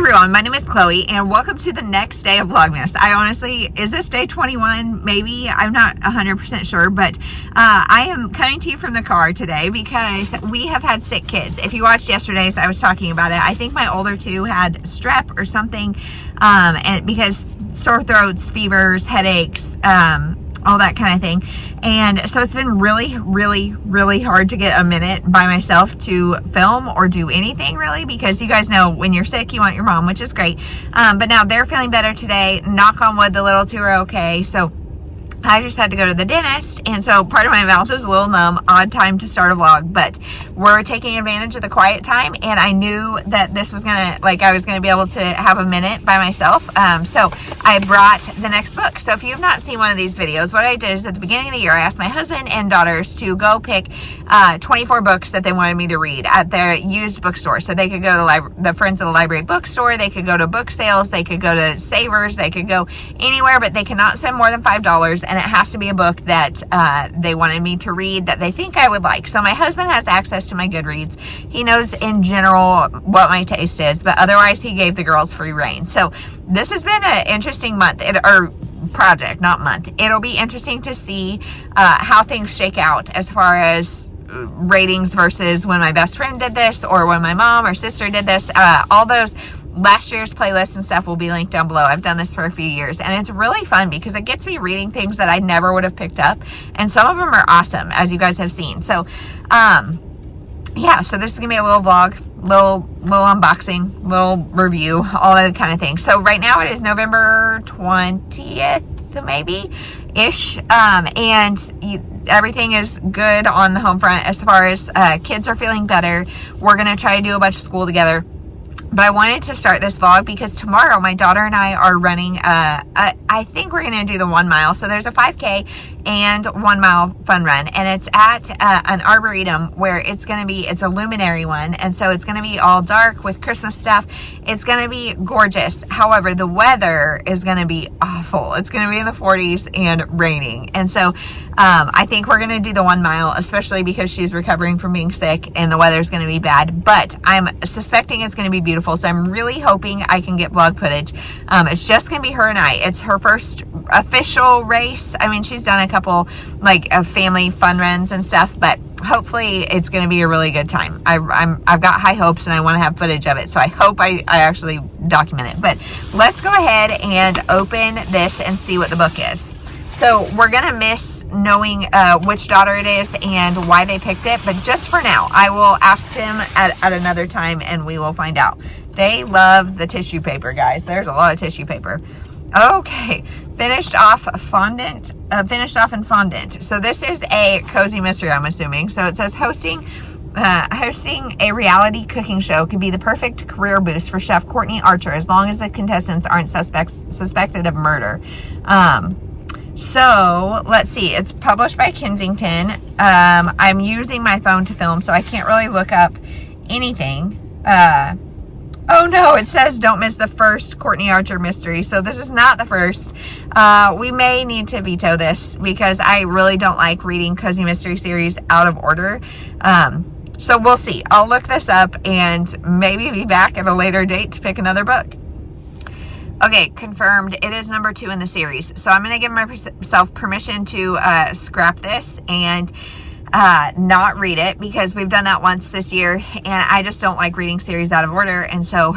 everyone, my name is Chloe and welcome to the next day of Vlogmas. I honestly, is this day 21? Maybe, I'm not 100% sure, but I am coming to you from the car today because we have had sick kids. If you watched yesterday's, I was talking about it. I think my older two had strep or something, and because sore throats, fevers, headaches, all that kind of thing. And so it's been really hard to get a minute by myself to film or do anything really, because you guys know when you're sick, you want your mom, which is great. But now they're feeling better today. Knock on wood, the little two are okay. So I just had to go to the dentist, and so part of my mouth is a little numb. Odd time to start a vlog, but we're taking advantage of the quiet time, and I knew that this was gonna, I was gonna be able to have a minute by myself. So I brought the next book. So if you've not seen one of these videos, what I did is at the beginning of the year, I asked my husband and daughters to go pick 24 books that they wanted me to read at their used bookstore. So they could go to the Friends of the Library bookstore, they could go to book sales, they could go to Savers, they could go anywhere, but they cannot spend more than $5. And it has to be a book that they wanted me to read that they think I would like. So my husband has access to my Goodreads. He knows in general what my taste is, but otherwise he gave the girls free reign. So this has been an interesting month, or project, not month. It'll be interesting to see how things shake out as far as ratings versus when my best friend did this or when my mom or sister did this. All those last year's playlists and stuff will be linked down below. I've done this for a few years and it's really fun because it gets me reading things that I never would have picked up, and some of them are awesome, as you guys have seen. So yeah, so this is gonna be a little vlog, little unboxing, little review, all that kind of thing. So right now it is November 20th maybe ish, and everything is good on the home front as far as kids are feeling better. We're gonna try to do a bunch of school together. But I wanted to start this vlog because tomorrow my daughter and I are running, I think we're going to do the 1 mile. So there's a 5K and 1 mile fun run. And it's at an arboretum where it's a luminary one. And so it's going to be all dark with Christmas stuff. It's going to be gorgeous. However, the weather is going to be awful. It's going to be in the 40s and raining. And so I think we're going to do the 1 mile, especially because she's recovering from being sick and the weather's going to be bad. But I'm suspecting it's going to be beautiful. So I'm really hoping I can get vlog footage. It's just going to be her and I. It's her first official race. I mean, she's done a couple family fun runs and stuff, but hopefully it's going to be a really good time. I've got high hopes and I want to have footage of it. So I hope I actually document it. But let's go ahead and open this and see what the book is. So we're going to miss knowing which daughter it is and why they picked it. But just for now, I will ask them at another time and we will find out. They love the tissue paper, guys. There's a lot of tissue paper. Okay, finished off in fondant. So this is a cozy mystery, I'm assuming. So it says hosting a reality cooking show can be the perfect career boost for Chef Courtney Archer as long as the contestants aren't suspected of murder. So let's see, it's published by Kensington. I'm using my phone to film, so I can't really look up anything. Oh no, it says don't miss the first Courtney Archer mystery. So this is not the first. We may need to veto this because I really don't like reading cozy mystery series out of order. So we'll see. I'll look this up and maybe be back at a later date to pick another book. Okay, confirmed. It is number 2 in the series. So I'm going to give myself permission to scrap this and not read it because we've done that once this year and I just don't like reading series out of order. And so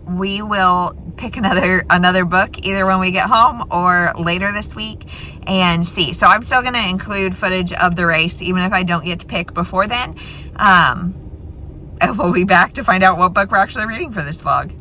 we will pick another book either when we get home or later this week and see. So I'm still going to include footage of the race even if I don't get to pick before then. And we'll be back to find out what book we're actually reading for this vlog.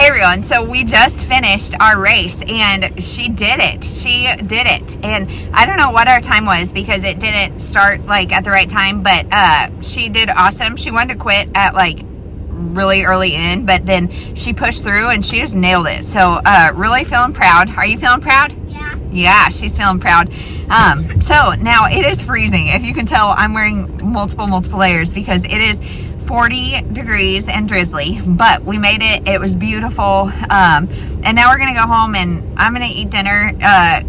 Hey everyone, so we just finished our race and she did it. She did it. And I don't know what our time was because it didn't start like at the right time, but she did awesome. She wanted to quit at like really early in, but then she pushed through and she just nailed it. So really feeling proud. Are you feeling proud? Yeah. Yeah, she's feeling proud. So now it is freezing. If you can tell, I'm wearing multiple layers because it is 40 degrees and drizzly, but we made it. It was beautiful. And now we're gonna go home and I'm gonna eat dinner.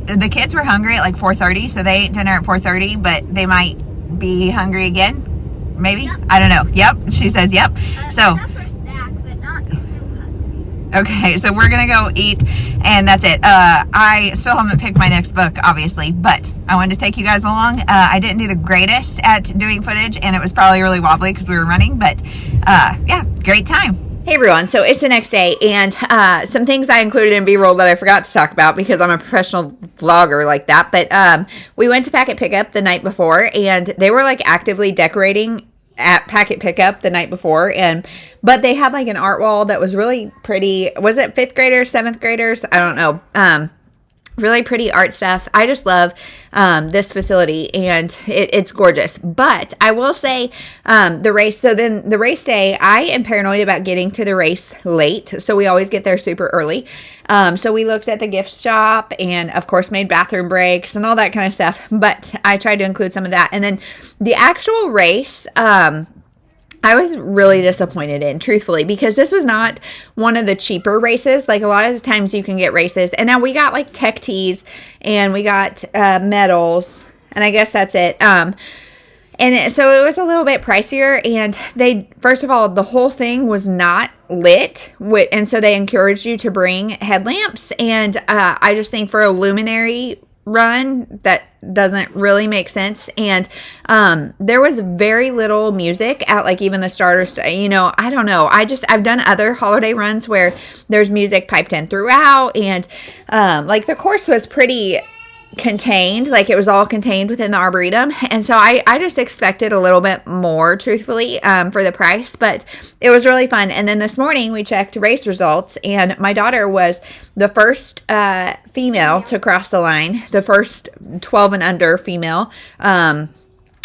The kids were hungry at like 4:30, so they ate dinner at 4:30, but they might be hungry again. Maybe? Yep. I don't know. Yep. She says yep. So not for a snack, but not too hungry. okay, so we're gonna go eat and that's it. I still haven't picked my next book, obviously, but I wanted to take you guys along. I didn't do the greatest at doing footage and it was probably really wobbly because we were running, but yeah, great time. Hey everyone, so it's the next day and some things I included in B-roll that I forgot to talk about because I'm a professional vlogger like that, but we went to Packet Pickup the night before and they were like actively decorating at Packet Pickup the night before, but they had like an art wall that was really pretty. Was it 5th graders, 7th graders? I don't know. Really pretty art stuff. I just love this facility and it's gorgeous. But I will say the race, so then the race day, I am paranoid about getting to the race late. So we always get there super early. So we looked at the gift shop and of course made bathroom breaks and all that kind of stuff. But I tried to include some of that. And then the actual race, I was really disappointed in, truthfully, because this was not one of the cheaper races. Like a lot of the times you can get races, and now we got like tech tees and we got medals, and I guess that's it. So it was a little bit pricier, and they, first of all, the whole thing was not lit, and so they encouraged you to bring headlamps, and I just think for a luminary run that doesn't really make sense. And there was very little music at like even the starters. I don't know, I've done other holiday runs where there's music piped in throughout, and like the course was pretty contained, like it was all contained within the arboretum, and so I just expected a little bit more, truthfully, for the price, but it was really fun. And then this morning we checked race results, and my daughter was the first female to cross the line, the first 12 and under female, and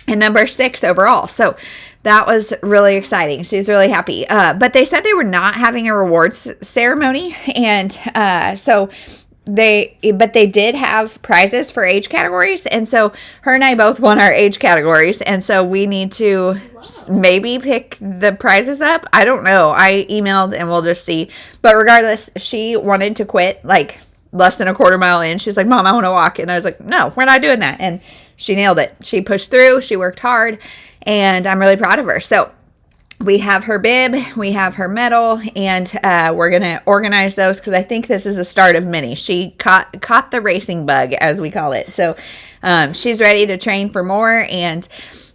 number 6 overall. So that was really exciting. She's really happy. But they said they were not having a rewards ceremony, and so they did have prizes for age categories, and so her and I both won our age categories, and so we need to maybe pick the prizes up. I don't know. I emailed and we'll just see. But regardless, she wanted to quit like less than a quarter mile in. She's like, Mom, I want to walk. And I was like, no, we're not doing that. And she nailed it. She pushed through. She worked hard, and I'm really proud of her. So we have her bib, we have her medal, and we're going to organize those because I think this is the start of many. She caught the racing bug, as we call it. So she's ready to train for more, and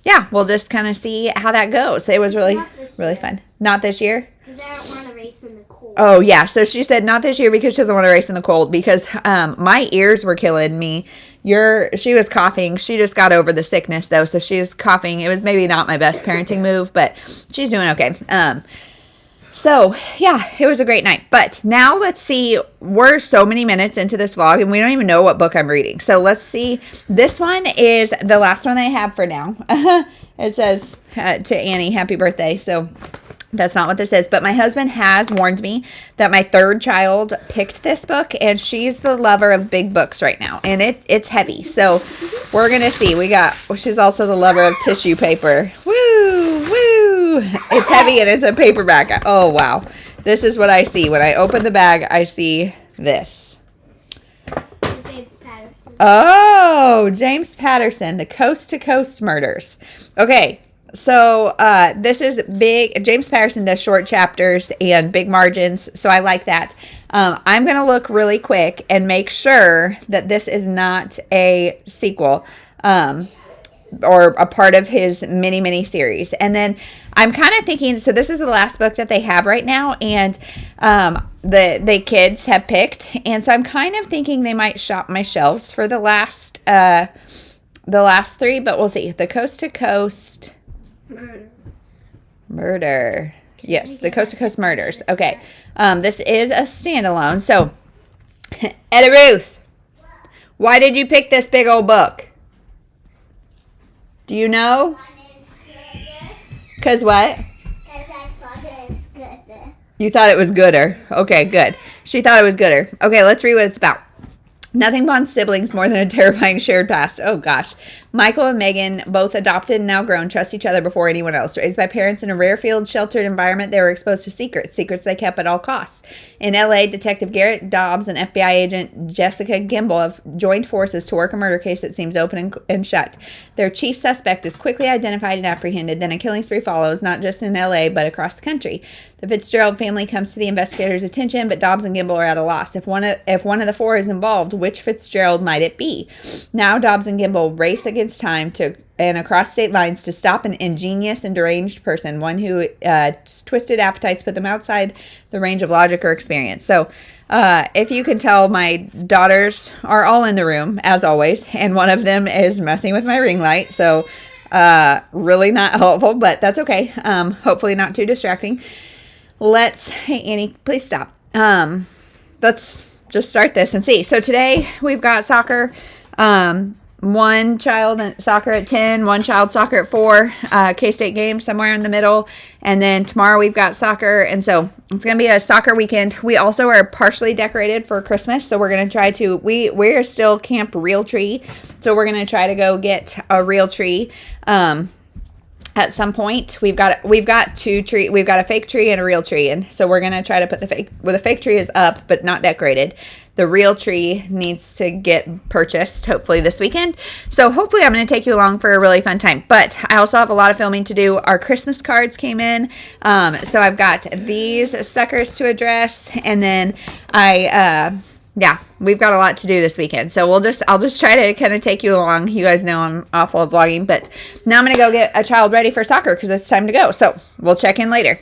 yeah, we'll just kind of see how that goes. It was really fun. Not this year? Because I don't want to race in the cold. Oh, yeah. So she said not this year because she doesn't want to race in the cold, because my ears were killing me. She was coughing. She just got over the sickness though, so she was coughing. It was maybe not my best parenting move, but she's doing okay. So yeah, it was a great night. But now let's see, we're so many minutes into this vlog and we don't even know what book I'm reading. So let's see. This one is the last one I have for now. It says to Annie, happy birthday. So that's not what this is, but my husband has warned me that my 3rd child picked this book, and she's the lover of big books right now, and it's heavy. So we're gonna see. She's also the lover of tissue paper. Woo, woo! It's heavy and it's a paperback. Oh wow, this is what I see when I open the bag. I see this. James Patterson. Oh, James Patterson, The Coast to Coast Murders. Okay. So this is big. James Patterson does short chapters and big margins, so I like that. I'm going to look really quick and make sure that this is not a sequel or a part of his mini series. And then I'm kind of thinking, so this is the last book that they have right now, and the kids have picked, and so I'm kind of thinking they might shop my shelves for the last 3, but we'll see. The Coast to Coast Murder. Yes, the Coast to Coast Murders. Okay. This is a standalone. So, Etta Ruth, why did you pick this big old book? Do you know? Because what? Because I thought it was good. You thought it was gooder. Okay, good. She thought it was gooder. Okay, let's read what it's about. Nothing bonds siblings more than a terrifying shared past. Oh, gosh. Michael and Megan, both adopted and now grown, trust each other before anyone else. Raised by parents in a rare field, sheltered environment, they were exposed to secrets they kept at all costs. In L.A., Detective Garrett Dobbs and FBI agent Jessica Gimble have joined forces to work a murder case that seems open and shut. Their chief suspect is quickly identified and apprehended. Then a killing spree follows, not just in L.A., but across the country. The Fitzgerald family comes to the investigators' attention, but Dobbs and Gimble are at a loss. If one of the four is involved, which Fitzgerald might it be? Now Dobbs and Gimble race against time and across state lines to stop an ingenious and deranged person, one who twisted appetites put them outside the range of logic or experience. So if you can tell, my daughters are all in the room, as always, and one of them is messing with my ring light. So really not helpful, but that's okay. Hopefully not too distracting. Hey, Annie, please stop. Let's just start this and see. So today we've got soccer. One child soccer at 10, one child soccer at 4, K-State game somewhere in the middle. And then tomorrow we've got soccer. And so it's going to be a soccer weekend. We also are partially decorated for Christmas. So we're going to try to, we're still Camp Real Tree. So we're going to try to go get a real tree. At some point, we've got two tree. We've got a fake tree and a real tree, and so we're gonna try to put the fake tree is up but not decorated. The real tree needs to get purchased hopefully this weekend. So hopefully I'm gonna take you along for a really fun time. But I also have a lot of filming to do. Our Christmas cards came in, so I've got these suckers to address, and then yeah, we've got a lot to do this weekend. So I'll just try to kind of take you along. You guys know I'm awful at vlogging, but now I'm going to go get a child ready for soccer because it's time to go. So we'll check in later.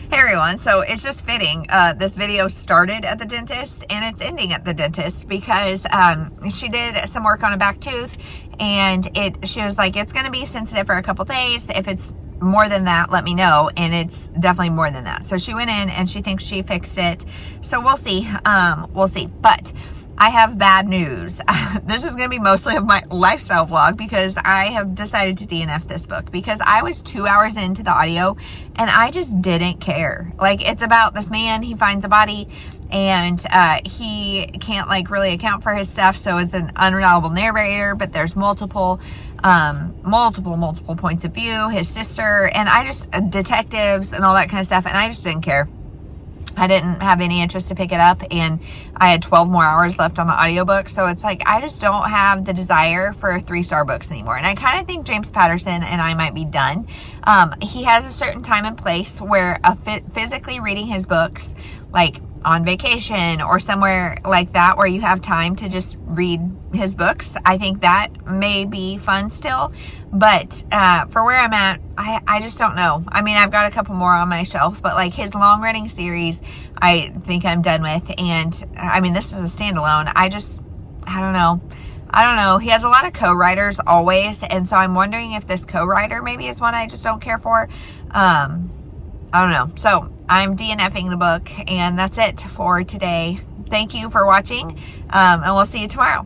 Hey everyone, so it's just fitting. This video started at the dentist and it's ending at the dentist because she did some work on a back tooth, and she was like, it's going to be sensitive for a couple days. If it's more than that, let me know. And it's definitely more than that. So she went in and she thinks she fixed it. So we'll see. But I have bad news. This is going to be mostly of my lifestyle vlog because I have decided to DNF this book because I was 2 hours into the audio and I just didn't care. Like, it's about this man, he finds a body and he can't like really account for his stuff. So it's an unreliable narrator, but there's multiple points of view, his sister, and detectives and all that kind of stuff. And I just didn't care. I didn't have any interest to pick it up, and I had 12 more hours left on the audiobook. So it's like, I just don't have the desire for 3-star books anymore. And I kind of think James Patterson and I might be done. He has a certain time and place where physically reading his books, like on vacation or somewhere like that where you have time to just read his books, I think that may be fun still. But for where I'm at, I just don't know. I mean, I've got a couple more on my shelf, but like his long running series, I think I'm done with. And I mean, this was a standalone. I don't know. He has a lot of co-writers always. And so I'm wondering if this co-writer maybe is one I just don't care for. I don't know. So I'm DNFing the book, and that's it for today. Thank you for watching, and we'll see you tomorrow.